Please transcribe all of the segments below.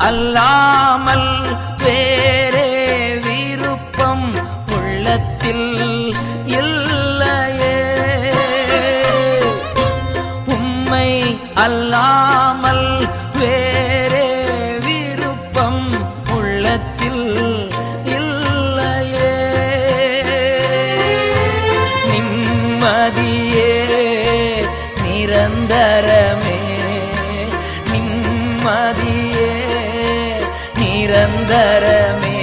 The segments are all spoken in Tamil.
அல்லாமல் வேறே விருப்பம் உள்ளத்தில் இல்லையே. உம்மை அல்லாமல் வேறே விருப்பம் உள்ளத்தில் இல்லையே. நிம்மதியே நிரந்தரமே, நிம்மதியே நிரந்தரமே.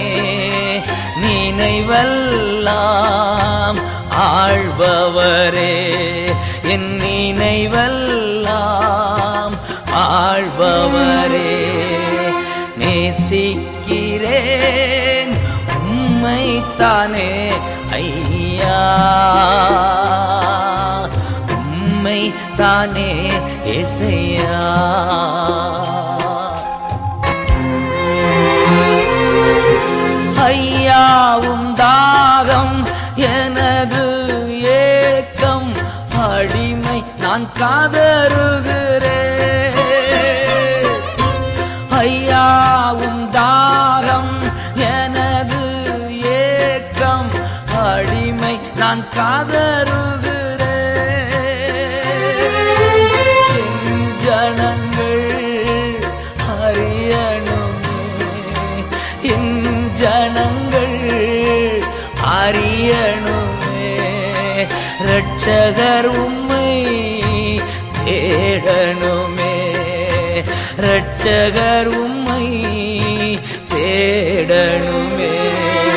நினைவெல்லாம் ஆள்பவரே, என் நினைவெல்லாம் ஆள்பவரே. நேசிக்கிறேன் உம்மைத்தானே ஐயா, உம்மைத்தானே இயேசையா. ஐயாவும் தாகம் எனது ஏக்கம், அடிமை நான் காதருகிறேன். ஐயாவும் தாகம் எனது ஏக்கம், அடிமை நான் காதருகிறேன். என் ஜனங்கள் அறியணுமே, என் ஜனங்கள் அறியணுமே. இரட்சகர் உம்மை தேடணுமே, இரட்சகர் உம்மை தேடணுமே.